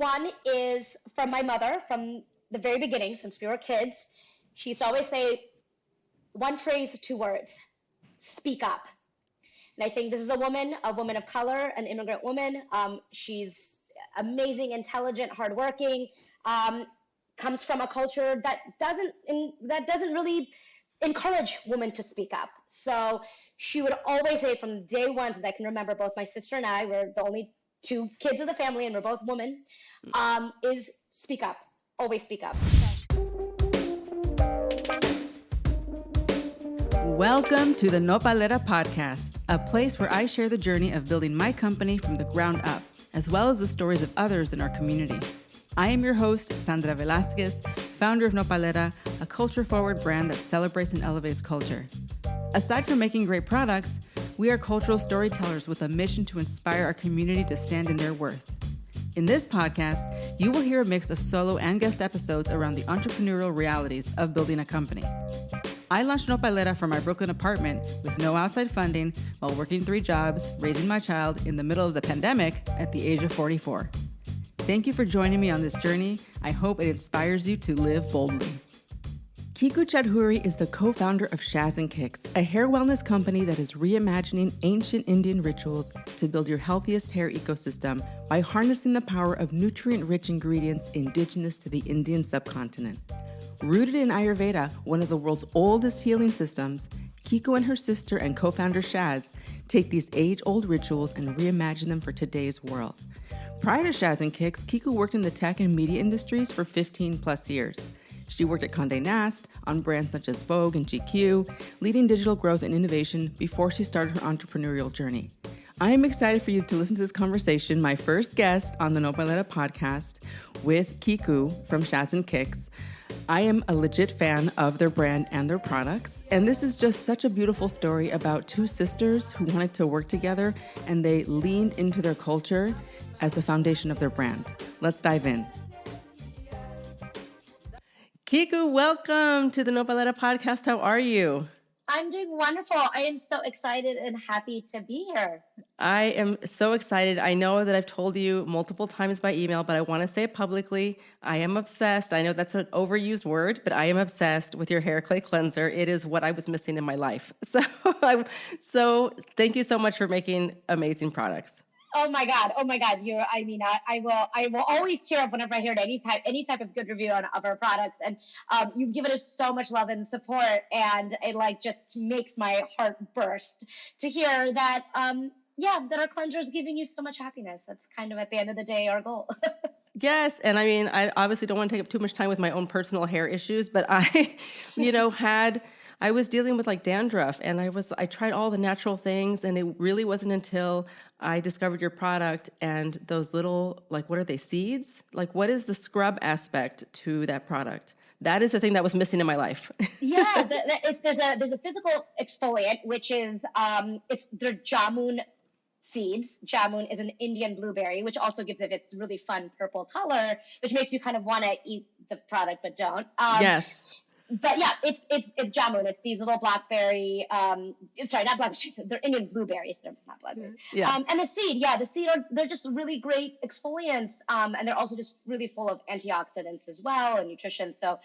One is from my mother from the very beginning, since we were kids. She used to always say one phrase, two words: speak up. And I think this is a woman of color, an immigrant woman. She's amazing, intelligent, hardworking. Comes from a culture that doesn't really encourage women to speak up. So she would always say from day one, since I can remember, both my sister and I were the only two kids of the family, and we're both women, is speak up. Always speak up. Welcome to the Nopalera podcast, a place where I share the journey of building my company from the ground up, as well as the stories of others in our community. I am your host, Sandra Velasquez, founder of Nopalera, a culture-forward brand that celebrates and elevates culture. Aside from making great products, we are cultural storytellers with a mission to inspire our community to stand in their worth. In this podcast, you will hear a mix of solo and guest episodes around the entrepreneurial realities of building a company. I launched Nopalera from my Brooklyn apartment with no outside funding while working 3 jobs, raising my child in the middle of the pandemic at the age of 44. Thank you for joining me on this journey. I hope it inspires you to live boldly. Kiku Chaudhuri is the co-founder of Shaz and Kiks, a hair wellness company that is reimagining ancient Indian rituals to build your healthiest hair ecosystem by harnessing the power of nutrient-rich ingredients indigenous to the Indian subcontinent. Rooted in Ayurveda, one of the world's oldest healing systems, Kiku and her sister and co-founder Shaz take these age-old rituals and reimagine them for today's world. Prior to Shaz and Kiks, Kiku worked in the tech and media industries for 15 plus years. She worked at Conde Nast on brands such as Vogue and GQ, leading digital growth and innovation before she started her entrepreneurial journey. I am excited for you to listen to this conversation, my first guest on the Nopalera podcast with Kiku from Shaz and Kiks. I am a legit fan of their brand and their products, and this is just such a beautiful story about 2 sisters who wanted to work together, and they leaned into their culture as the foundation of their brand. Let's dive in. Kiku, welcome to the Nopalera podcast. How are you? I'm doing wonderful. I am so excited and happy to be here. I am so excited. I know that I've told you multiple times by email, but I want to say it publicly. I am obsessed. I know that's an overused word, but I am obsessed with your hair clay cleanser. It is what I was missing in my life. So thank you so much for making amazing products. Oh my God. I will always cheer up whenever I hear any type of good review of our products. And you've given us so much love and support, and it just makes my heart burst to hear that, that our cleanser is giving you so much happiness. That's kind of at the end of the day, our goal. Yes. And I mean, I obviously don't want to take up too much time with my own personal hair issues, but I, I was dealing with dandruff, and I tried all the natural things, and it really wasn't until I discovered your product and those little, what are they, seeds? What is the scrub aspect to that product? That is the thing that was missing in my life. Yeah, there's a physical exfoliant, which is they're jamun seeds. Jamun is an Indian blueberry, which also gives it its really fun purple color, which makes you kind of want to eat the product but don't. Yes. But yeah, it's jamun. It's these little blackberry. Sorry, not blackberries. They're Indian blueberries. They're not blackberries. Yeah. And the seed, they're just really great exfoliants. And they're also just really full of antioxidants as well and nutrition. So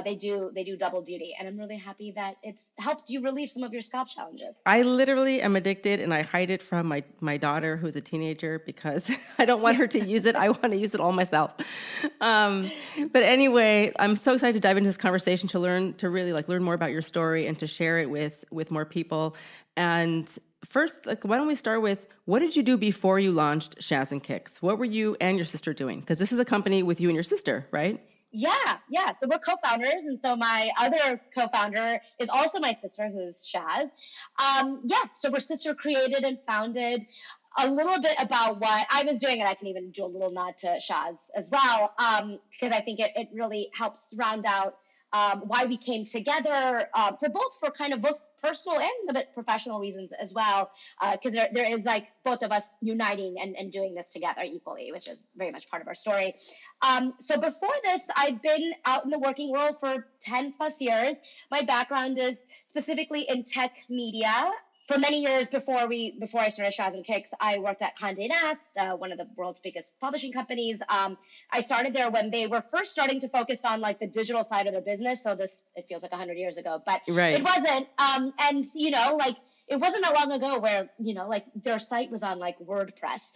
they do double duty. And I'm really happy that it's helped you relieve some of your scalp challenges. I literally am addicted, and I hide it from my daughter, who's a teenager, because I don't want her to use it. I want to use it all myself. But anyway, I'm so excited to dive into this conversation to really learn more about your story and to share it with more people. And first, why don't we start with, what did you do before you launched Shaz and Kiks? What were you and your sister doing? Because this is a company with you and your sister, right? Yeah. So we're co-founders. And so my other co-founder is also my sister, who's Shaz. So we're sister created and founded. A little bit about what I was doing, and I can even do a little nod to Shaz as well, because I think it really helps round out why we came together for both personal and a bit professional reasons as well, because there is both of us uniting and doing this together equally, which is very much part of our story. So before this, I've been out in the working world for 10 plus years. My background is specifically in tech media. for many years before I started Shaz and Kiks, I worked at Conde Nast, one of the world's biggest publishing companies. I started there when they were first starting to focus on like the digital side of their business. So it feels like 100 years ago, but Right. it wasn't. And like it wasn't that long ago where like their site was on like WordPress,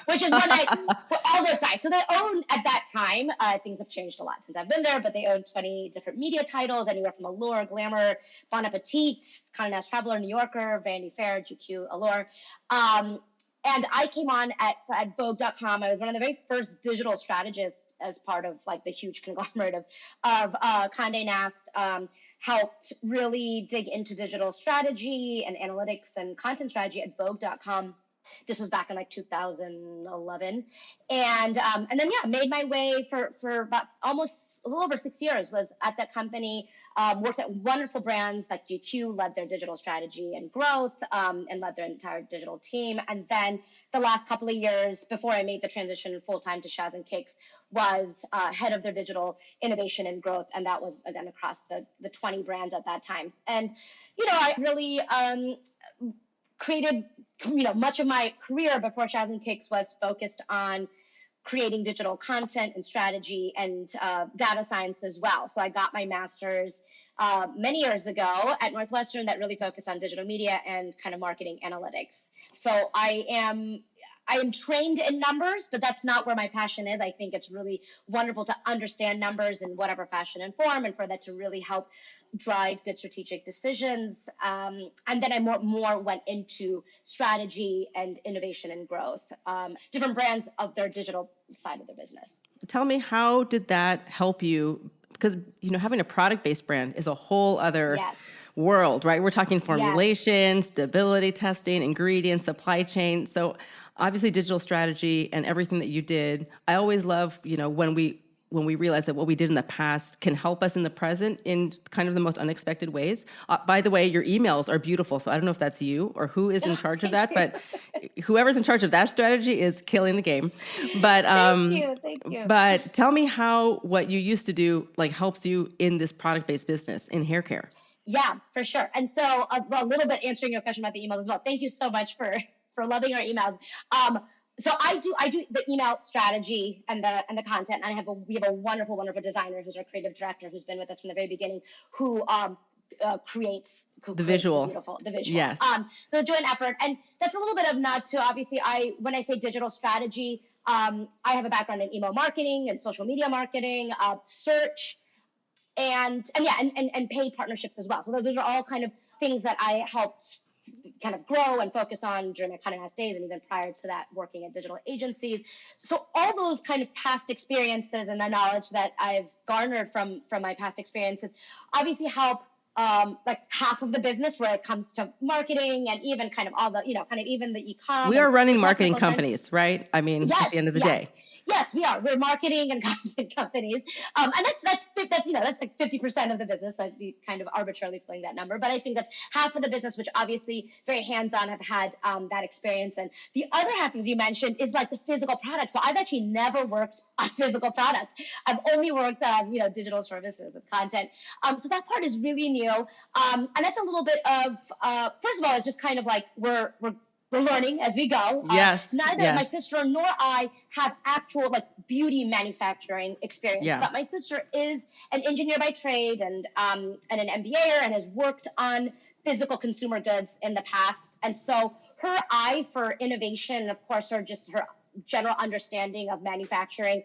which is for all their sites. So they own at that time. Things have changed a lot since I've been there, but they own 20 different media titles, anywhere from Allure, Glamour, Bon Appetit, Conde Nast Traveler, New Yorker, Vanity Fair, GQ, Allure. And I came on at Vogue.com. I was one of the very first digital strategists as part of like the huge conglomerate of Conde Nast. Helped really dig into digital strategy and analytics and content strategy at Vogue.com. This was back in like 2011. And then, made my way for about almost a little over 6 years, was at that company, worked at wonderful brands like GQ, led their digital strategy and growth, and led their entire digital team. And then the last couple of years before I made the transition full-time to Shaz and Kiks, was head of their digital innovation and growth. And that was, again, across the 20 brands at that time. And, I really created, much of my career before Shaz and Kiks was focused on creating digital content and strategy and data science as well. So I got my master's many years ago at Northwestern that really focused on digital media and kind of marketing analytics. So I am trained in numbers, but that's not where my passion is. I think it's really wonderful to understand numbers in whatever fashion and form, and for that to really help drive good strategic decisions. And then I more went into strategy and innovation and growth, different brands of their digital side of their business. Tell me, how did that help you? Because, having a product-based brand is a whole other world, right? We're talking formulation, stability testing, ingredients, supply chain. So obviously digital strategy and everything that you did, I always love, when we realize that what we did in the past can help us in the present in kind of the most unexpected ways. By the way, your emails are beautiful. So I don't know if that's you or who is in charge of that, but whoever's in charge of that strategy is killing the game. But Thank you. But tell me how what you used to do helps you in this product-based business in hair care. Yeah, for sure. And so a little bit answering your question about the emails as well. Thank you so much for loving our emails. So I do the email strategy and the content. And we have a wonderful designer who's our creative director, who's been with us from the very beginning, who creates the visual. The visual. Yes. So joint effort, and that's a little bit of nod to, obviously, when I say digital strategy, I have a background in email marketing and social media marketing, search, and paid partnerships as well. So those are all kind of things that I helped kind of grow and focus on during my Conde Nast days, and even prior to that, working at digital agencies. So all those kind of past experiences and the knowledge that I've garnered from my past experiences obviously help half of the business where it comes to marketing and even kind of all the, kind of even the e-com. We are running marketing companies, right? I mean, at the end of the day. Yes, we are. We're marketing and content companies, and that's like 50% of the business. I'd be kind of arbitrarily filling that number, but I think that's half of the business, which obviously very hands-on have had that experience. And the other half, as you mentioned, is like the physical product. So I've actually never worked on physical product. I've only worked on digital services and content. So that part is really new, and that's a little bit of first of all, it's just kind of like we're learning as we go. Neither my sister nor I have actual beauty manufacturing experience. Yeah. But my sister is an engineer by trade and an MBA and has worked on physical consumer goods in the past. And so her eye for innovation, of course, or just her general understanding of manufacturing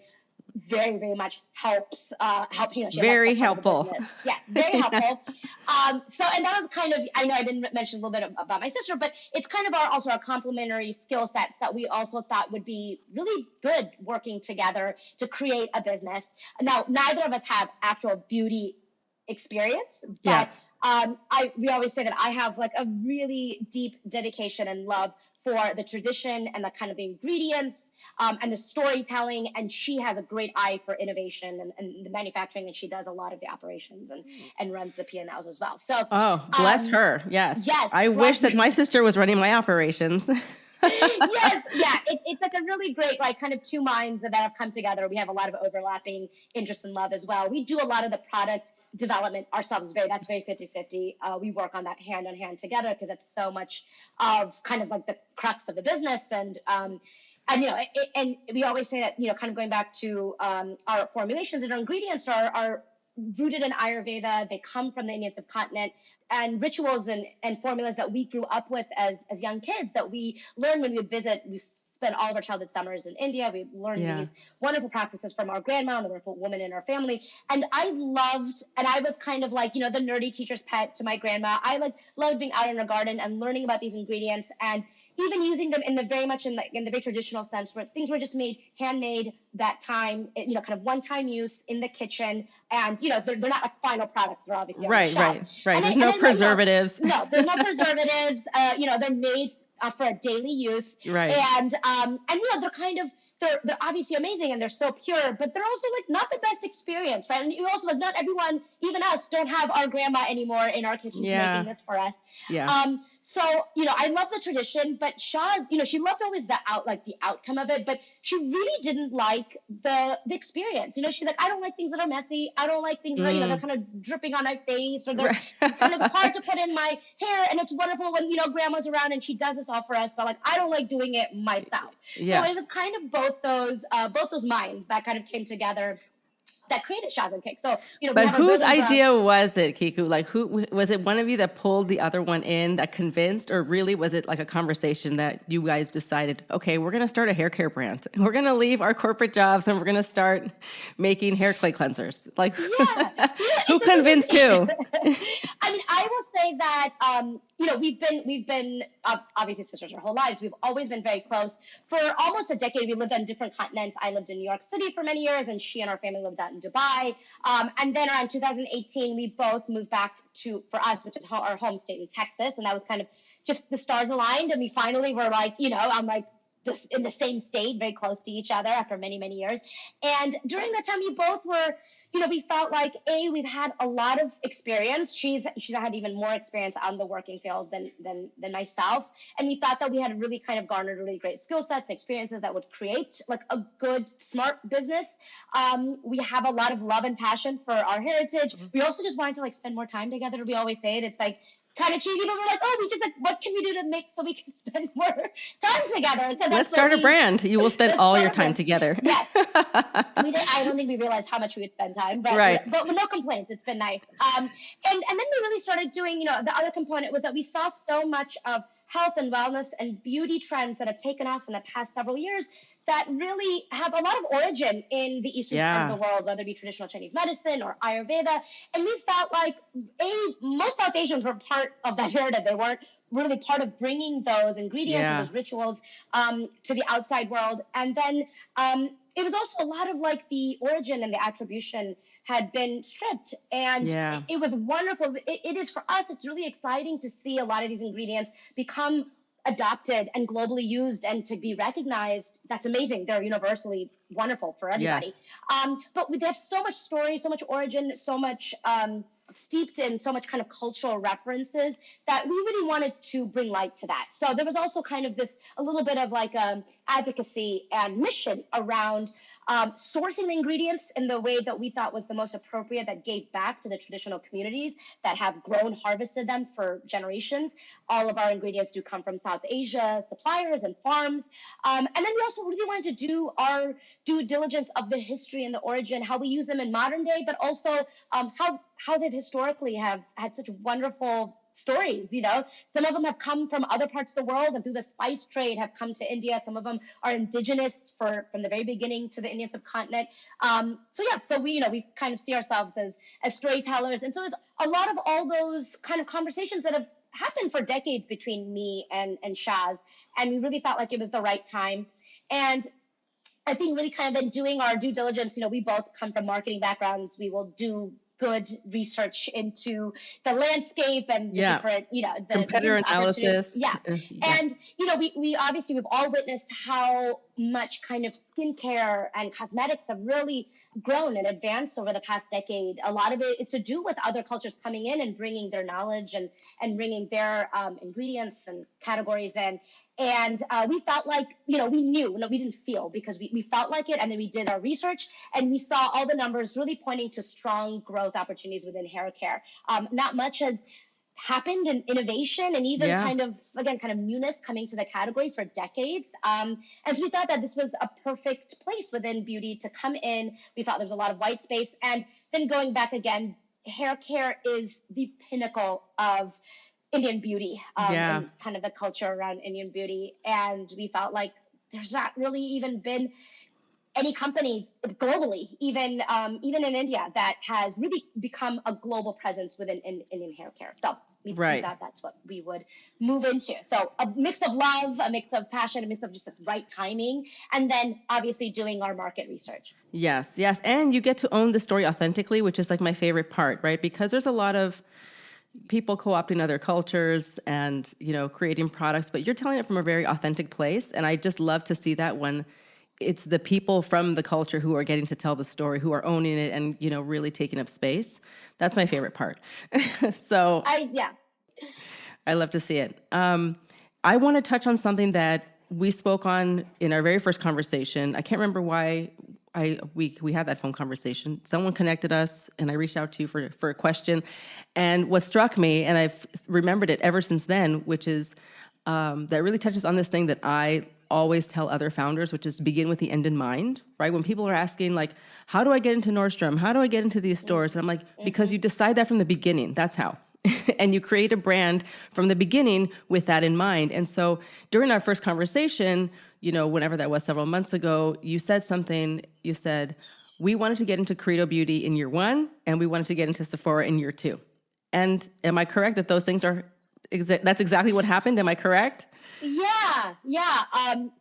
very, very much helps. Very helpful. Yes, very helpful. And that was kind of, I know I didn't mention a little bit about my sister, but it's kind of also our complementary skill sets that we also thought would be really good working together to create a business. Now, neither of us have actual beauty experience, but we always say that I have a really deep dedication and love for the tradition and the kind of the ingredients and the storytelling. And she has a great eye for innovation and the manufacturing, and she does a lot of the operations and runs the P&Ls as well. So, bless her. Yes. I wish that my sister was running my operations. Yes, yeah, it's like a really great, like, kind of two minds that have come together. We have a lot of overlapping interest and love as well. We do a lot of the product development ourselves. That's very 50-50. We work on that hand in hand together because it's so much of kind of like the crux of the business. And and we always say that, kind of going back to our formulations and our ingredients are rooted in Ayurveda. They come from the Indian subcontinent, and rituals and formulas that we grew up with as young kids that we learned when we would visit. We spent all of our childhood summers in India. We learned these wonderful practices from our grandma and the wonderful woman in our family. And I was kind of like, the nerdy teacher's pet to my grandma. I loved being out in her garden and learning about these ingredients and even using them in the very traditional sense where things were just handmade that time, kind of one-time use in the kitchen. And, they're not like final products. They're obviously right. There's no preservatives. No, there's no preservatives. They're made for a daily use. Right. And they're kind of, they're obviously amazing and they're so pure, but they're also like not the best experience, right? And you also like not everyone, even us, don't have our grandma anymore in our kitchen making this for us. Yeah. So, I love the tradition, but Shaz, she loved always the outcome of it, but she really didn't like the experience. She's like, I don't like things that are messy. I don't like things that are, they're kind of dripping on my face or they're kind of hard to put in my hair. And it's wonderful when, grandma's around and she does this all for us, but like, I don't like doing it myself. Yeah. So it was kind of both those minds that kind of came together that created Shaz and Kiks. So, but whose idea was it, Kiku? Like, who was it? One of you that pulled the other one in, that convinced, or really was it like a conversation that you guys decided, okay, we're going to start a hair care brand. We're going to leave our corporate jobs and we're going to start making hair clay cleansers. Like, who convinced who? I mean, I will say that, we've been obviously sisters our whole lives. We've always been very close. For almost a decade, we lived on different continents. I lived in New York City for many years, and she and our family lived out in Dubai. And then around 2018, we both moved back for us, which is our home state in Texas. And that was kind of just the stars aligned. And we finally were like, I'm like, this in the same state, very close to each other after many, many years. And during that time, we both were, we felt like, we've had a lot of experience. She's had even more experience on the working field than myself. And we thought that we had really kind of garnered really great skill sets, experiences that would create like a good, smart business. We have a lot of love and passion for our heritage. Mm-hmm. We also just wanted to like spend more time together. We always say it. It's like, kind of cheesy, but we're like, we just like, what can we do to make so we can spend more time together? Let's start a brand. You will spend all your time together. Yes. I don't think we realized how much we would spend time, but no complaints. It's been nice. And then we really started doing, the other component was that we saw so much of health and wellness and beauty trends that have taken off in the past several years that really have a lot of origin in the eastern part of the world, whether it be traditional Chinese medicine or Ayurveda. And we felt like, most South Asians were part of that narrative. They weren't really part of bringing those ingredients and those rituals to the outside world. And then it was also a lot of like the origin and the attribution had been stripped. And it was wonderful. It is for us, it's really exciting to see a lot of these ingredients become adopted and globally used and to be recognized. That's amazing. They're universally wonderful for everybody. Yes. But they have so much story, so much origin, so much steeped in so much kind of cultural references that we really wanted to bring light to that. So there was also kind of a little bit of like advocacy and mission around sourcing the ingredients in the way that we thought was the most appropriate, that gave back to the traditional communities that have harvested them for generations. All of our ingredients do come from South Asia suppliers and farms. And then we also really wanted to do our due diligence of the history and the origin, how we use them in modern day, but also how they've historically have had such wonderful stories. Some of them have come from other parts of the world and through the spice trade have come to India. Some of them are indigenous from the very beginning to the Indian subcontinent. So we kind of see ourselves as storytellers. And so there's a lot of all those kind of conversations that have happened for decades between me and Shaz. And we really felt like it was the right time. And I think really kind of then doing our due diligence, we both come from marketing backgrounds. We will do good research into the landscape and the different, the competitor analysis. Yeah. And, we obviously, we've all witnessed how much kind of skincare and cosmetics have really grown and advanced over the past decade. A lot of it is to do with other cultures coming in and bringing their knowledge and bringing their ingredients and categories in. And we felt like, we knew, no, we didn't feel, because we felt like it. And then we did our research and we saw all the numbers really pointing to strong growth opportunities within hair care. Not much has happened in innovation and even kind of newness coming to the category for decades. And so we thought that this was a perfect place within beauty to come in. We thought there was a lot of white space. And then going back again, hair care is the pinnacle of Indian beauty, and kind of the culture around Indian beauty. And we felt like there's not really even been any company globally, even in India, that has really become a global presence within Indian hair care. So we thought that's what we would move into. So a mix of love, a mix of passion, a mix of just the right timing, and then obviously doing our market research. Yes. And you get to own the story authentically, which is like my favorite part, right? Because there's a lot of people co-opting other cultures and, creating products, but you're telling it from a very authentic place. And I just love to see that when it's the people from the culture who are getting to tell the story, who are owning it and, really taking up space. That's my favorite part. So I love to see it. I want to touch on something that we spoke on in our very first conversation. I can't remember why we had that phone conversation. Someone connected us and I reached out to you for a question. And what struck me, and I've remembered it ever since then, which is that really touches on this thing that I always tell other founders, which is begin with the end in mind, right? When people are asking like, how do I get into Nordstrom? How do I get into these stores? And I'm like, because you decide that from the beginning, that's how. And you create a brand from the beginning with that in mind. And so during our first conversation, whenever that was several months ago, you said something, you said, we wanted to get into Credo Beauty in year 1, and we wanted to get into Sephora in year 2. And am I correct that those things are, that's exactly what happened? Am I correct? Yeah.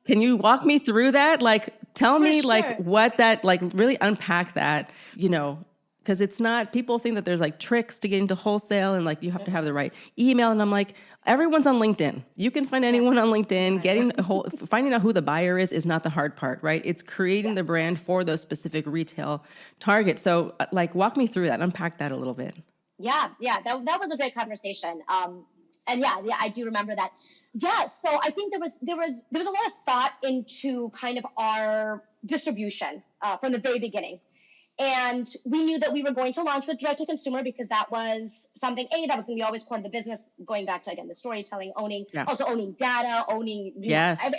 Can you walk me through that? Like, tell me like what that, like really unpack that, because it's not, people think that there's like tricks to get into wholesale and like you have to have the right email. And I'm like, everyone's on LinkedIn. You can find anyone on LinkedIn. Finding out who the buyer is not the hard part, right? It's creating the brand for those specific retail targets. So like, walk me through that, unpack that a little bit. Yeah. That was a great conversation. And I do remember that. Yeah. So I think there was a lot of thought into kind of our distribution from the very beginning. And we knew that we were going to launch with direct to consumer because that was something, that was going to be always core of the business, going back to, again, the storytelling, also owning data, owning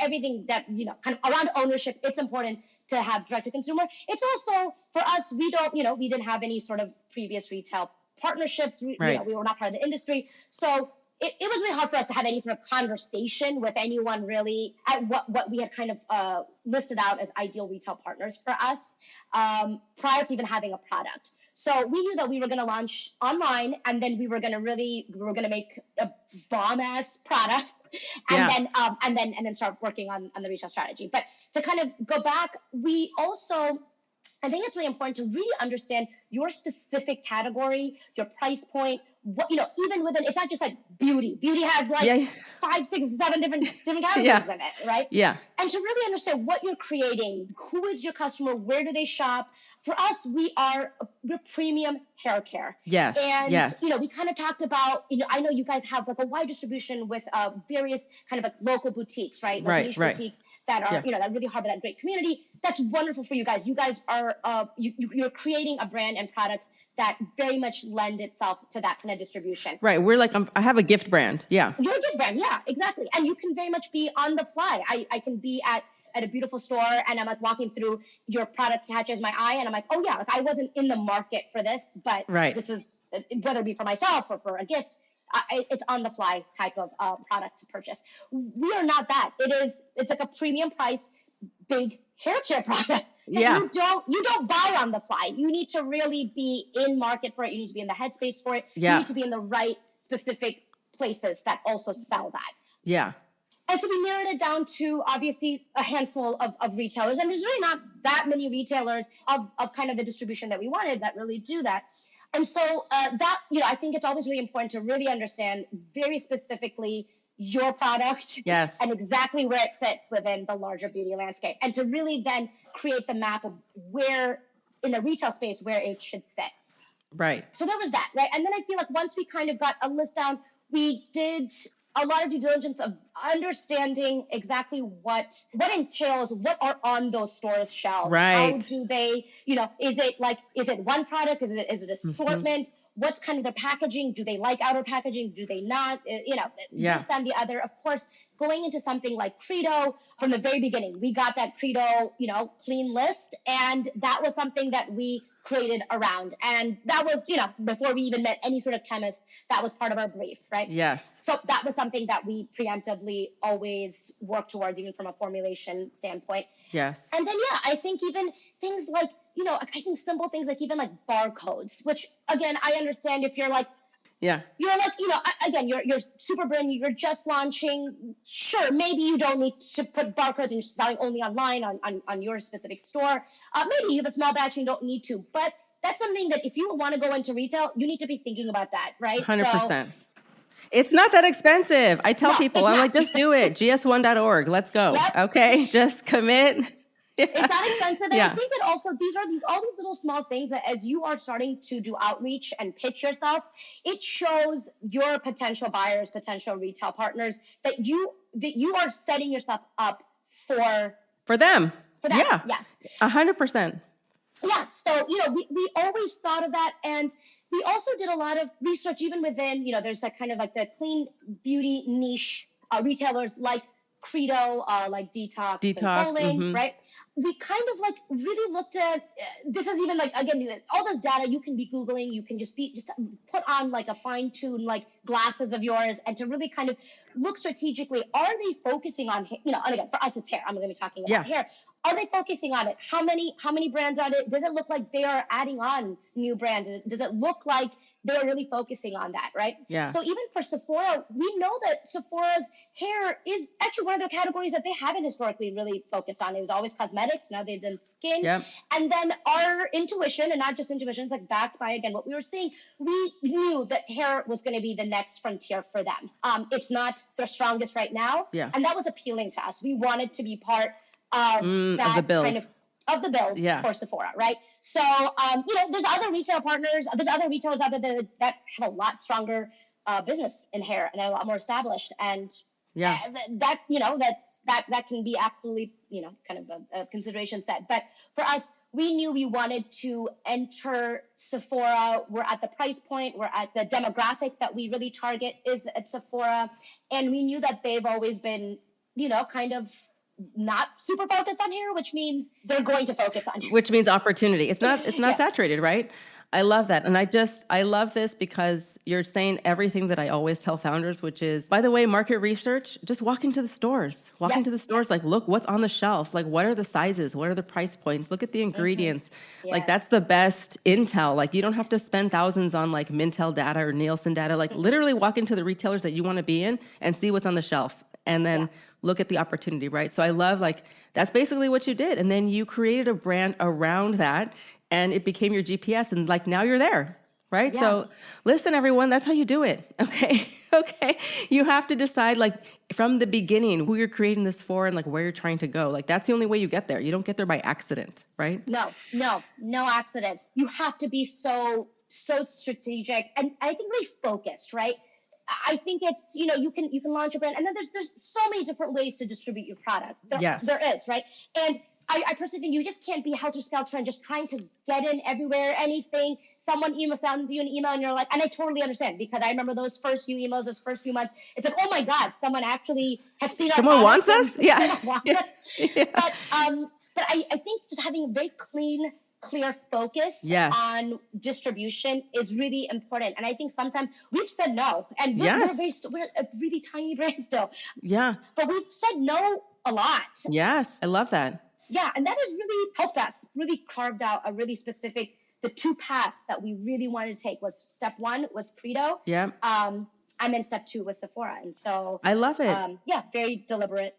everything that, kind of around ownership. It's important to have direct to consumer. It's also for us, we didn't have any sort of previous retail partnerships. We were not part of the industry. So it was really hard for us to have any sort of conversation with anyone really at what we had kind of listed out as ideal retail partners for us prior to even having a product. So we knew that we were going to launch online, and then we were going to make a bomb ass product, and then start working on the retail strategy. But to kind of go back, we also, I think it's really important to really understand your specific category, your price point. What, even within, it's not just like beauty. Beauty has like 5, 6, 7 different categories in it, right? Yeah. And to really understand what you're creating, who is your customer, where do they shop? For us, we're premium hair care. Yes. And we kind of talked about, I know you guys have like a wide distribution with various kind of like local boutiques, right? Like niche boutiques that are that really harbor that great community. That's wonderful for you guys. You guys are you're creating a brand and products that very much lend itself to that kind of distribution. Right. We're like, I have a gift brand. Yeah. You're a gift brand. Yeah, exactly. And you can very much be on the fly. I can be at a beautiful store and I'm like walking through, your product catches my eye and I'm like, oh yeah, like I wasn't in the market for this, but this is, whether it be for myself or for a gift, it's on the fly type of product to purchase. We are not that. It's like a premium price, big hair care product that you don't buy on the fly. You need to really be in market for it. You need to be in the headspace for it. You need to be in the right specific places that also sell that. Yeah. And so we narrowed it down to obviously a handful of retailers. And there's really not that many retailers of kind of the distribution that we wanted that really do that. And so I think it's always really important to really understand very specifically your product Yes. and exactly where it sits within the larger beauty landscape, and to really then create the map of where in the retail space where it should sit. Right. So there was that, right? And then I feel like once we kind of got a list down, we did a lot of due diligence of understanding exactly what entails, what are on those stores' shelves. Right. How do they, is it one product? Is it assortment? Mm-hmm. What's kind of their packaging? Do they like outer packaging? Do they not? This, then the other. Of course, going into something like Credo, from the very beginning, we got that Credo, clean list. And that was something that we created around. And that was, before we even met any sort of chemist, that was part of our brief, right? Yes. So that was something that we preemptively always work towards, even from a formulation standpoint. Yes. And then, I think even things like, I think simple things like even like barcodes, which again, I understand if you're like, yeah, you're like, again, you're super brand new, you're just launching. Sure, maybe you don't need to put barcodes and you're selling only online on your specific store. Maybe you have a small batch and you don't need to. But that's something that if you want to go into retail, you need to be thinking about that, right? 100%. It's not that expensive. I tell people, I'm like, just do it. gs1.org. Let's go. Yep. Okay, just commit. Yeah. It's not expensive. And I think that also all these little small things that as you are starting to do outreach and pitch yourself, it shows your potential buyers, potential retail partners that you are setting yourself up for them. For them. Yeah. Yes. 100%. Yeah. So, we always thought of that. And we also did a lot of research, even within, there's that kind of like the clean beauty niche retailers like Credo, like Detox and Folin, mm-hmm. right? We kind of like really looked at, this is even like, again, all this data you can be Googling, you can just put on like a fine tune, like glasses of yours, and to really kind of look strategically, are they focusing on, and again, for us, it's hair. I'm going to be talking about hair. Are they focusing on it? How many brands are there? Does it look like they are adding on new brands? Does it look like they're really focusing on that, right? Yeah. So even for Sephora, we know that Sephora's hair is actually one of their categories that they haven't historically really focused on. It was always cosmetics. Now they've done skin. Yep. And then our intuition, and not just intuition, it's like backed by, again, what we were seeing, we knew that hair was going to be the next frontier for them. It's not their strongest right now. Yeah. And that was appealing to us. We wanted to be part of that of the build. kind of the build for Sephora, right? So, there's other retail partners, there's other retailers out there that have a lot stronger business in hair, and they're a lot more established. And that can be absolutely, kind of a consideration set. But for us, we knew we wanted to enter Sephora. We're at the price point. We're at the demographic that we really target is at Sephora. And we knew that they've always been, kind of not super focused on hair, which means they're going to focus on hair. Which means opportunity. It's not saturated, right? I love that. And I love this because you're saying everything that I always tell founders, which is, by the way, market research, just walk into the stores, like, look what's on the shelf. Like, what are the sizes? What are the price points? Look at the ingredients. Mm-hmm. Yes. Like, that's the best intel. Like, you don't have to spend thousands on like Mintel data or Nielsen data. Like, literally walk into the retailers that you want to be in and see what's on the shelf. And then look at the opportunity, right? So I love, like, that's basically what you did. And then you created a brand around that and it became your GPS, and like, now you're there, right? Yeah. So listen, everyone, that's how you do it. Okay. You have to decide, like, from the beginning, who you're creating this for and like where you're trying to go. Like, that's the only way you get there. You don't get there by accident, right? No accidents. You have to be so strategic and I think really focused, right? I think it's, you can launch a brand, and then there's so many different ways to distribute your product. There is, right? And I personally think you just can't be helter-skelter and just trying to get in everywhere, anything. Someone sends you an email and you're like, and I totally understand, because I remember those first few emails, those first few months, it's like, oh my God, someone actually has seen our Someone wants us? Yeah. But I think just having a very clear focus on distribution is really important. And I think sometimes we've said no, and we're a really tiny brand still. Yeah. But we've said no a lot. Yes. I love that. Yeah. And that has really helped us, really carved out a really specific, the two paths that we really wanted to take was step one was Credo. Yeah. And then step two was Sephora. And so I love it. Very deliberate.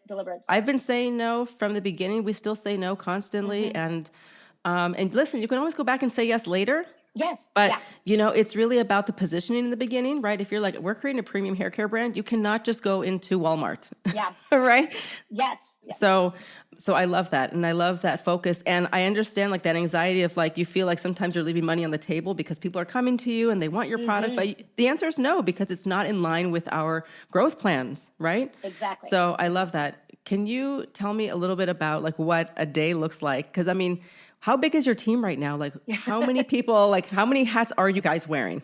I've been saying no from the beginning. We still say no constantly. Mm-hmm. And listen, you can always go back and say yes later. Yes. But, Yes. it's really about the positioning in the beginning, right? If you're like, we're creating a premium hair care brand, you cannot just go into Walmart, Yeah. right? Yes. Yes. So I love that. And I love that focus. And I understand like that anxiety of like, you feel like sometimes you're leaving money on the table because people are coming to you and they want your product. But the answer is no, because it's not in line with our growth plans, right? Exactly. So I love that. Can you tell me a little bit about like what a day looks like? Because I mean, how big is your team right now? Like how many people, like how many hats are you guys wearing?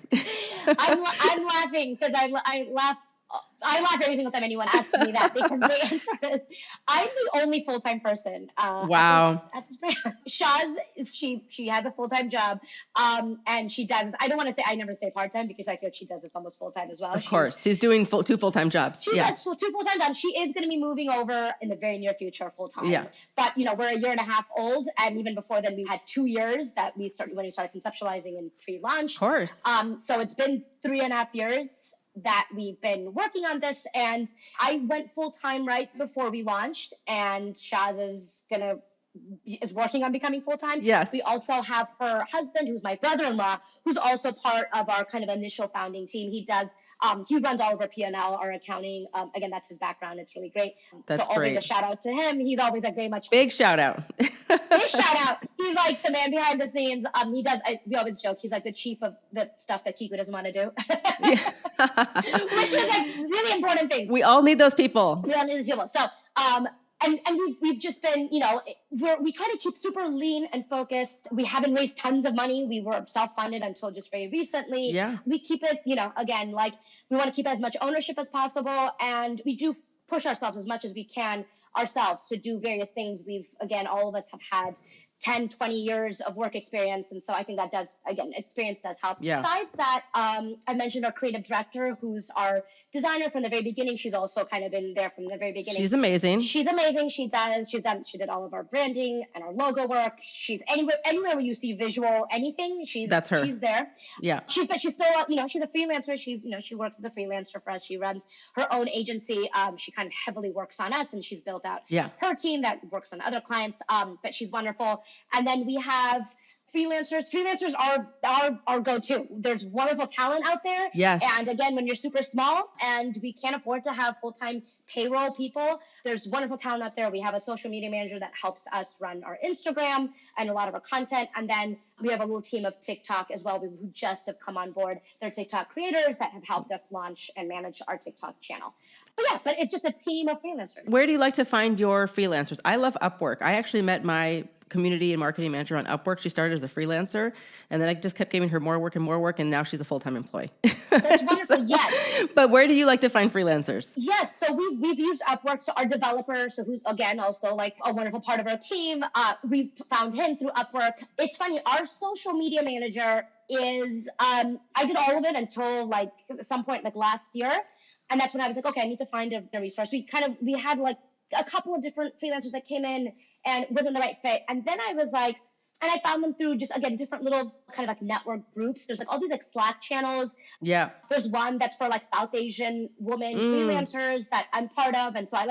I'm laughing because I laugh every single time anyone asks me that, because the answer is I'm the only full-time person Wow. at this brand. Shaz, she has a full-time job, and she does. I don't want to say, I never say part-time because I feel like she does this almost full-time as well. Of course, she's doing two full-time jobs. She does two full-time jobs. She is going to be moving over in the very near future full-time. Yeah. But we're a year and a half old, and even before then, we had 2 years that we started conceptualizing and pre-launch. Of course. So it's been 3.5 years that we've been working on this, and I went full-time right before we launched, and Shaz is working on becoming full-time. Yes. We also have her husband, who's my brother-in-law, who's also part of our kind of initial founding team. He does, he runs all of our P&L, our accounting. Again, that's his background. It's really great. That's so always great. A shout out to him. He's always like very much. Big shout out. Big shout out. He's like the man behind the scenes. We always joke, he's like the chief of the stuff that Kiku doesn't want to do. Which is like really important things. We all need those people. We all need those people. So, and we've just been, we try to keep super lean and focused. We haven't raised tons of money. We were self-funded until just very recently. Yeah. We keep it, again, like we want to keep as much ownership as possible. And we do push ourselves as much as we can ourselves to do various things. All of us have had 10, 20 years of work experience. And so I think that experience does help. Yeah. Besides that, I mentioned our creative director, who's our designer from the very beginning. She's also kind of been there from the very beginning. She's amazing. She did all of our branding and our logo work. She's anywhere where you see visual anything, that's her. She's there. Yeah. But she's still, she's a freelancer. She works as a freelancer for us. She runs her own agency. She kind of heavily works on us, and she's built out her team that works on other clients. But she's wonderful. And then we have freelancers. Freelancers are our go-to. There's wonderful talent out there. Yes. And again, when you're super small and we can't afford to have full-time payroll people, there's wonderful talent out there. We have a social media manager that helps us run our Instagram and a lot of our content. And then we have a little team of TikTok as well, who just have come on board. They're TikTok creators that have helped us launch and manage our TikTok channel. But it's just a team of freelancers. Where do you like to find your freelancers? I love Upwork. I actually met my community and marketing manager on Upwork. She started as a freelancer, and then I just kept giving her more work, and now she's a full-time employee. That's wonderful. Yes. But where do you like to find freelancers? Yes. So we've used Upwork. So our developer, who's again also like a wonderful part of our team, we found him through Upwork. It's funny. Our social media manager is, I did all of it until like at some point like last year. And that's when I was like, okay, I need to find a resource. We had like a couple of different freelancers that came in and wasn't the right fit. And then I was like, and I found them through just, again, different little kind of like network groups. There's like all these like Slack channels. Yeah. There's one that's for like South Asian women freelancers that I'm part of. And so I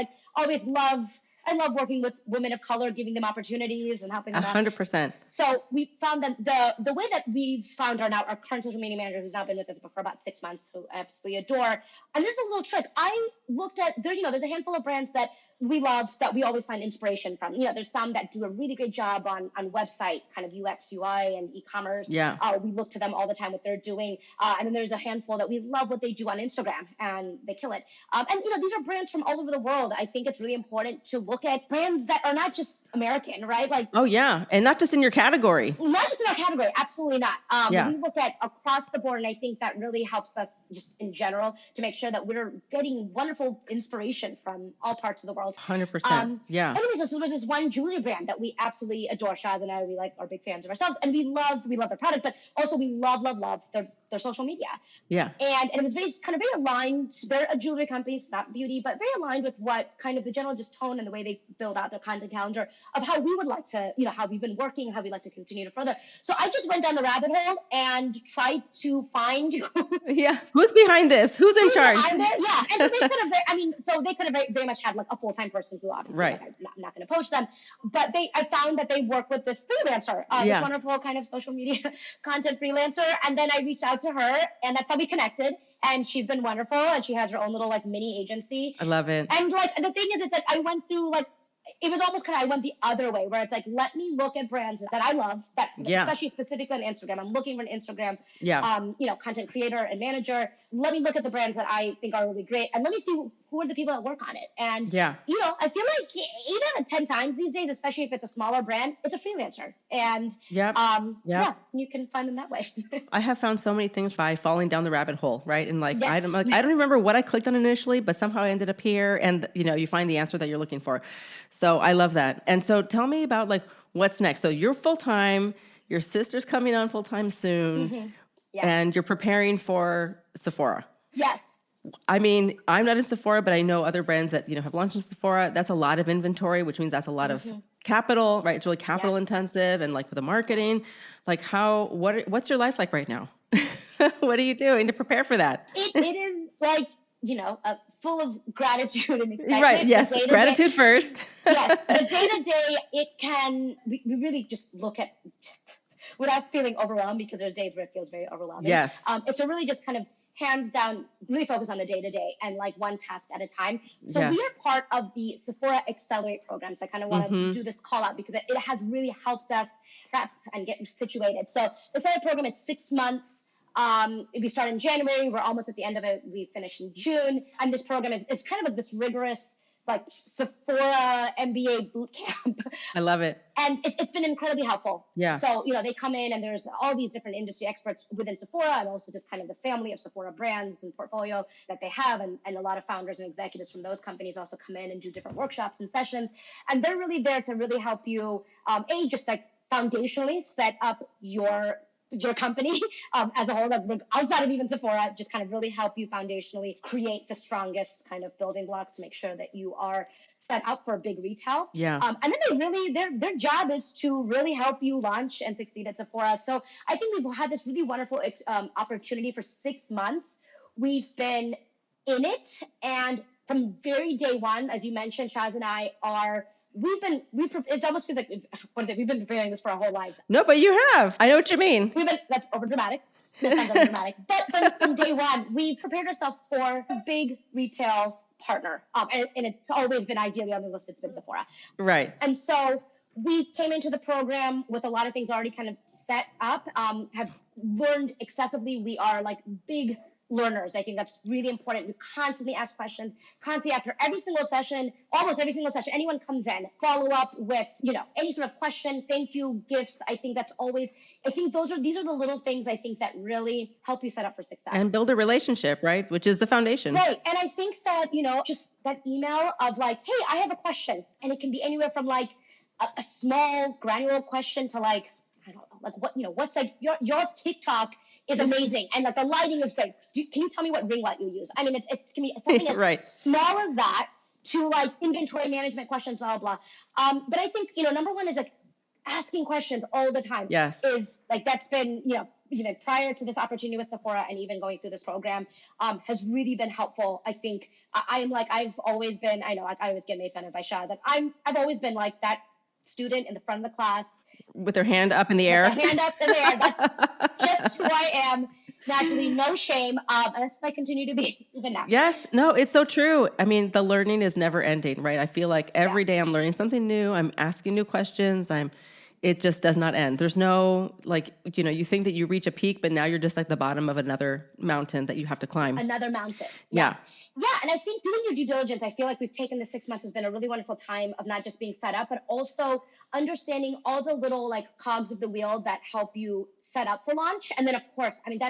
love working with women of color, giving them opportunities and helping them 100%. So we found that the way that we've found our current social media manager, who's now been with us for about 6 months, who I absolutely adore. And this is a little trick. I looked at there's a handful of brands that we love that we always find inspiration from. There's some that do a really great job on website, kind of UX, UI, and e-commerce. Yeah. We look to them all the time, what they're doing. And then there's a handful that we love what they do on Instagram, and they kill it. And these are brands from all over the world. I think it's really important to look at brands that are not just American, right? Like, oh yeah, and not just in your category. Not just in our category, absolutely not. Yeah. We look at across the board, and I think that really helps us just in general to make sure that we're getting wonderful inspiration from all parts of the world. 100%. Yeah. Anyways, so there's this one jewelry brand that we absolutely adore. Shaz and I, we are big fans of ourselves, and we love their product, but also we love their their social media. Yeah. And it was very aligned. They're a jewelry company, it's not beauty, but very aligned with what kind of the general just tone and the way they build out their content calendar of how we would like to, how we've been working, how we like to continue to further. So I just went down the rabbit hole and tried to find who's behind this? Who's in charge? Yeah. And so they could have very much had like a full-time person who obviously I'm not going to poach them, but I found that they work with this freelancer, this wonderful kind of social media content freelancer. And then I reached out to her, and that's how we connected. And she's been wonderful, and she has her own little like mini agency. I love it. And like the thing is, it's like I went through like, it was almost I went the other way, where it's like, let me look at brands that I love, especially specifically on Instagram. I'm looking for an Instagram, content creator and manager. Let me look at the brands that I think are really great, and let me see who are the people that work on it. And I feel like 8 out of 10 times these days, especially if it's a smaller brand, it's a freelancer, and you can find them that way. I have found so many things by falling down the rabbit hole, right? And like I don't remember what I clicked on initially, but somehow I ended up here, and you find the answer that you're looking for. So I love that. And so tell me about like what's next. So you're full time. Your sister's coming on full time soon, and you're preparing for Sephora. Yes. I mean, I'm not in Sephora, but I know other brands that have launched in Sephora. That's a lot of inventory, which means that's a lot of capital, right? It's really capital intensive, and like with the marketing, like what's your life like right now? What are you doing to prepare for that? It is like full of gratitude and excitement. Right. Yes. Gratitude first. Yes. The day to day, we really just look at without feeling overwhelmed, because there's days where it feels very overwhelming. Yes. It's a really just kind of hands down, really focus on the day to day and like one task at a time. So we are part of the Sephora Accelerate program. So I kind of want to do this call out because it has really helped us prep and get situated. So the Accelerate program, it's 6 months. We start in January. We're almost at the end of it. We finish in June. And this program is kind of this rigorous, like Sephora MBA boot camp. I love it. And it's been incredibly helpful. Yeah. So, they come in and there's all these different industry experts within Sephora, and also just kind of the family of Sephora brands and portfolio that they have. And a lot of founders and executives from those companies also come in and do different workshops and sessions. And they're really there to really help you, just like foundationally set up your company as a whole, outside of even Sephora, just kind of really help you foundationally create the strongest kind of building blocks to make sure that you are set up for big retail. Yeah. And then their job is to really help you launch and succeed at Sephora. So I think we've had this really wonderful opportunity for 6 months. We've been in it, and from very day one, as you mentioned, Shaz and I it almost feels like, we've been preparing this for our whole lives. No, but you have. I know what you mean. That's over dramatic. That sounds over dramatic. But from day one, we prepared ourselves for a big retail partner. And it's always been ideally on the list, it's been Sephora. Right. And so we came into the program with a lot of things already kind of set up, have learned excessively. We are like big learners. I think that's really important. We constantly ask questions, constantly after every single session, almost every single session, anyone comes in, follow up with, any sort of question, thank you, gifts. I think these are the little things I think that really help you set up for success. And build a relationship, right? Which is the foundation. Right. And I think that, just that email of like, hey, I have a question. And it can be anywhere from like a small granular question to like, I don't know, like what's like yours TikTok is amazing, and like the lighting is great. Can you tell me what ring light you use? I mean, it can be something as small as that to like inventory management questions, blah, blah, blah. But I think, number one is like asking questions all the time. Yes. Is like, that's been, even prior to this opportunity with Sephora and even going through this program, has really been helpful. I think I've always been, I know I always get made fun of by Shaz. Like I've always been like that student in the front of the class with their hand up in the air. That's just who I am naturally, no shame. And that's what I continue to be even now. Yes, no, it's so true. I mean, the learning is never ending, right? I feel like every day I'm learning something new. I'm asking new questions. It just does not end. There's no, you think that you reach a peak, but now you're just like the bottom of another mountain that you have to climb. Another mountain. Yeah. Yeah. And I think doing your due diligence, I feel like we've taken the 6 months has been a really wonderful time of not just being set up, but also understanding all the little like cogs of the wheel that help you set up for launch. And then of course, I don't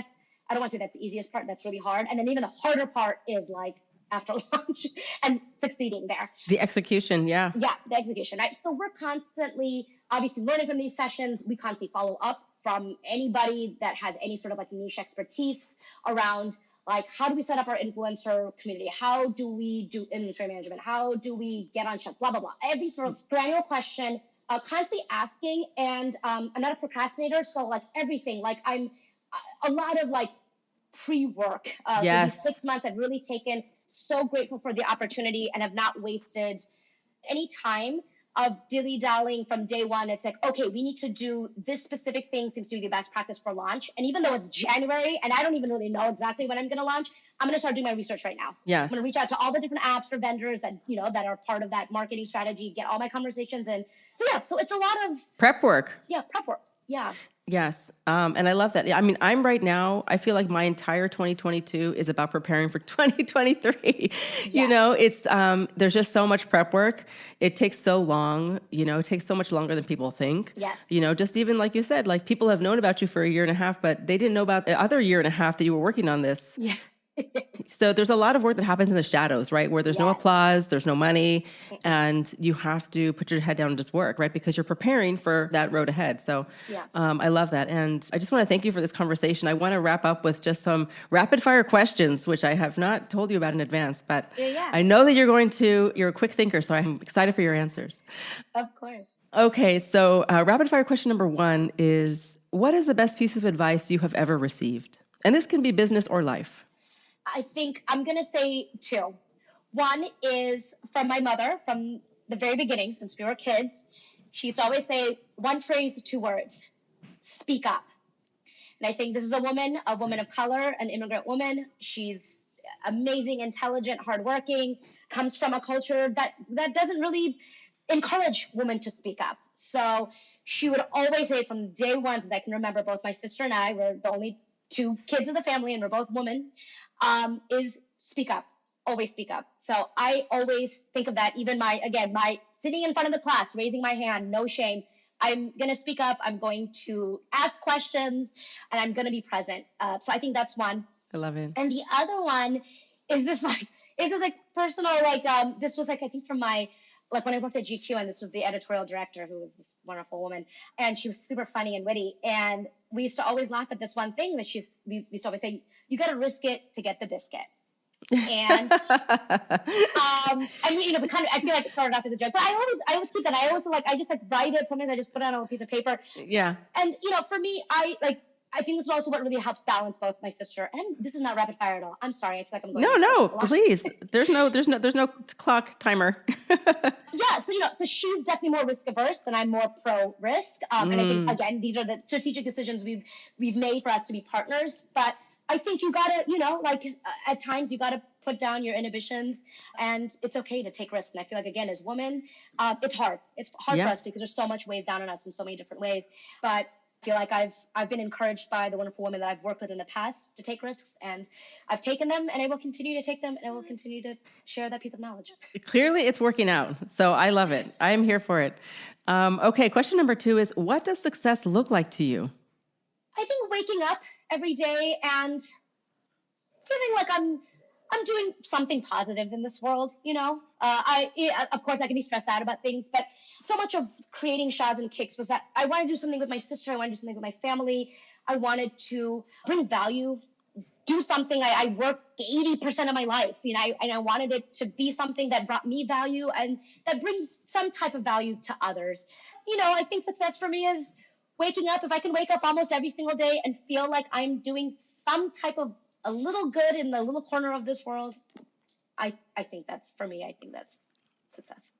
want to say that's the easiest part. That's really hard. And then even the harder part is like after launch and succeeding there. The execution. Yeah. Yeah. The execution. Right. So we're constantly obviously learning from these sessions. We constantly follow up from anybody that has any sort of like niche expertise around like, how do we set up our influencer community? How do we do inventory management? How do we get on shelf? Blah, blah, blah. Every sort of granular question, constantly asking. And I'm not a procrastinator. So like everything, like I'm a lot of like pre-work. So these 6 months I've really taken, so grateful for the opportunity and have not wasted any time of dilly-dallying from day one. It's like, okay, we need to do this specific thing, seems to be the best practice for launch. And even though it's January and I don't even really know exactly when I'm going to launch, I'm going to start doing my research right now. Yes. I'm going to reach out to all the different apps or vendors that, you know, that are part of that marketing strategy, get all my conversations. And so, yeah, so it's a lot of prep work. Yeah, prep work. Yeah. Yes. And I love that. I mean, I'm right now, I feel like my entire 2022 is about preparing for 2023. You know, it's, there's just so much prep work. It takes so long, you know, it takes so much longer than people think. Yes. You know, just even like you said, like people have known about you for a year and a half, but they didn't know about the other year and a half that you were working on this. Yeah. So there's a lot of work that happens in the shadows, right? Where there's no applause, there's no money, and you have to put your head down and just work, right? Because you're preparing for that road ahead. So I love that. And I just want to thank you for this conversation. I want to wrap up with just some rapid fire questions, which I have not told you about in advance, but I know that you're a quick thinker, so I'm excited for your answers. Of course. Okay. So rapid fire question number 1 is, what is the best piece of advice you have ever received? And this can be business or life. I think I'm going to say 2. One is from my mother from the very beginning, since we were kids. She used to always say one phrase, 2 words, speak up. And I think this is a woman of color, an immigrant woman. She's amazing, intelligent, hardworking, comes from a culture that doesn't really encourage women to speak up. So she would always say from day one, since I can remember, both my sister and I were the only 2 kids of the family and we're both women, is speak up, always speak up. So I always think of that. Even my sitting in front of the class, raising my hand, no shame. I'm going to speak up. I'm going to ask questions and I'm going to be present. So I think that's one. I love it. And the other one is this personal, this was I think from my, when I worked at GQ, and this was the editorial director, who was this wonderful woman, and she was super funny and witty. And we used to always laugh at this one thing, which we used to always say, you got to risk it to get the biscuit. And I mean, you know, I feel like it started off as a joke, but I always keep that. I just write it. Sometimes I just put it on a piece of paper. Yeah. And you know, for me, I think this is also what really helps balance both my sister, and this is not rapid fire at all. I'm sorry. I feel like I'm going. No, please. There's no clock timer. Yeah. So she's definitely more risk averse and I'm more pro risk. And I think, again, these are the strategic decisions we've made for us to be partners. But I think you gotta, you know, at times you gotta put down your inhibitions, and it's okay to take risks. And I feel like, again, as women, it's hard. It's hard for us because there's so much weighs down on us in so many different ways. But I feel like I've been encouraged by the wonderful women that I've worked with in the past to take risks, and I've taken them, and I will continue to take them, and I will continue to share that piece of knowledge. Clearly, it's working out. So I love it. I am here for it. Okay, question number 2 is, what does success look like to you? I think waking up every day and feeling like I'm doing something positive in this world, you know. Of course, I can be stressed out about things, but so much of creating Shaz and Kiks was that I wanted to do something with my sister. I wanted to do something with my family. I wanted to bring value, do something. I worked 80% of my life, you know, and I wanted it to be something that brought me value and that brings some type of value to others. You know, I think success for me is waking up. If I can wake up almost every single day and feel like I'm doing some type of a little good in the little corner of this world, I think that's, for me, I think that's success.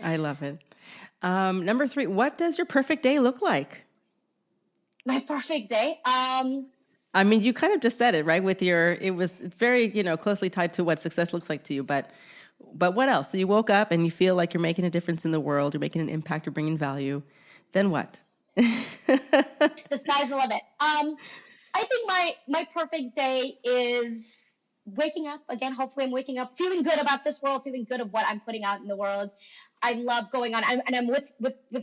I love it. Number 3, what does your perfect day look like? My perfect day? I mean, you kind of just said it, right? It's very, you know, closely tied to what success looks like to you, but what else? So you woke up and you feel like you're making a difference in the world, you're making an impact, you're bringing value. Then what? The sky's the limit. I think my perfect day is waking up again. Hopefully I'm waking up feeling good about this world, feeling good of what I'm putting out in the world. I love going on, and I'm with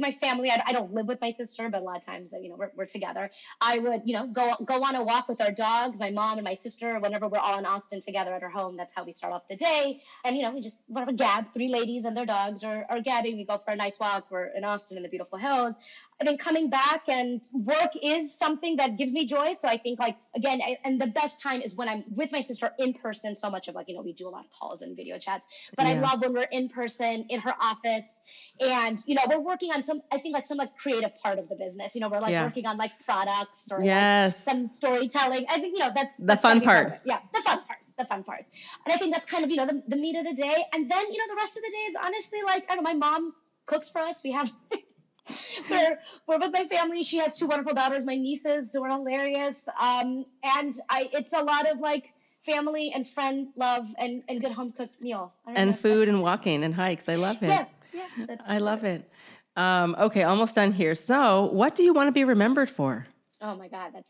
my family. I don't live with my sister, but a lot of times, we're together. I would, go on a walk with our dogs, my mom and my sister, whenever we're all in Austin together at our home. That's how we start off the day. And, we just whatever gab, 3 ladies and their dogs are gabbing. We go for a nice walk. We're in Austin in the beautiful hills. I think coming back and work is something that gives me joy. So I think again, and the best time is when I'm with my sister in person. So much of we do a lot of calls and video chats, but I love when we're in person in her office and, we're working on some creative part of the business. We're working on products or some storytelling. I think, that's the fun part. Yeah. The fun parts. And I think that's kind of, the meat of the day. And then, the rest of the day is honestly I don't know, my mom cooks for us. We have we're with my family. She has 2 wonderful daughters, my nieces, who are hilarious. And it's a lot of family and friend love and good home cooked meal. And food and walking and hikes. I love it. Yes. Yeah. I love it. Okay. Almost done here. So what do you want to be remembered for? Oh my God.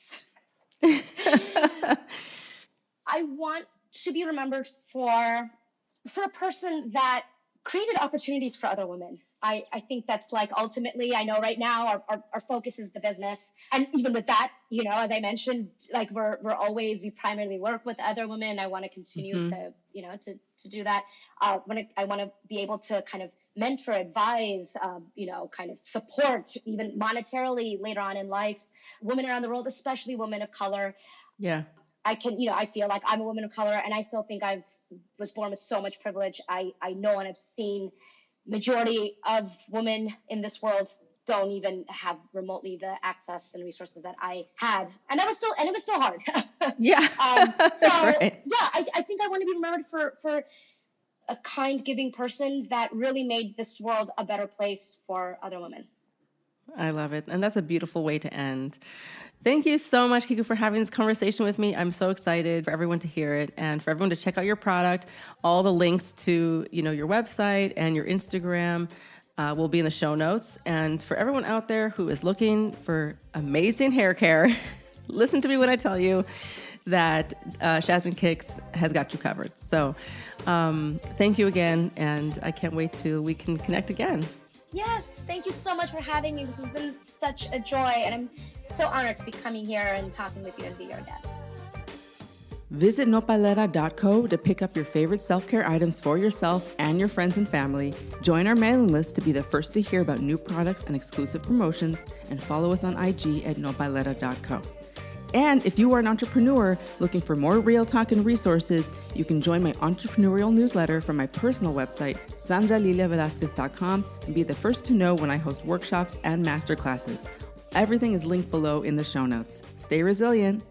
I want to be remembered for a person that created opportunities for other women. I think that's ultimately, I know right now our focus is the business. And even with that, as I mentioned, we primarily work with other women. I want to continue to do that. I want to be able to kind of mentor, advise, kind of support even monetarily later on in life, women around the world, especially women of color. Yeah. I feel like I'm a woman of color and I still think I was born with so much privilege. I know and I've seen majority of women in this world don't even have remotely the access and resources that I had. And it was still hard. Yeah. Right. Yeah, I think I want to be remembered for a kind, giving person that really made this world a better place for other women. I love it. And that's a beautiful way to end. Thank you so much, Kiku, for having this conversation with me. I'm so excited for everyone to hear it and for everyone to check out your product. All the links to, your website and your Instagram will be in the show notes. And for everyone out there who is looking for amazing hair care, listen to me when I tell you that Shaz and Kiks has got you covered. So thank you again. And I can't wait till we can connect again. Yes, thank you so much for having me. This has been such a joy, and I'm so honored to be coming here and talking with you and be your guest. Visit Nopalera.co to pick up your favorite self-care items for yourself and your friends and family. Join our mailing list to be the first to hear about new products and exclusive promotions, and follow us on IG at Nopalera.co. And if you are an entrepreneur looking for more real talk and resources, you can join my entrepreneurial newsletter from my personal website, SandraLiliaVelasquez.com, and be the first to know when I host workshops and masterclasses. Everything is linked below in the show notes. Stay resilient.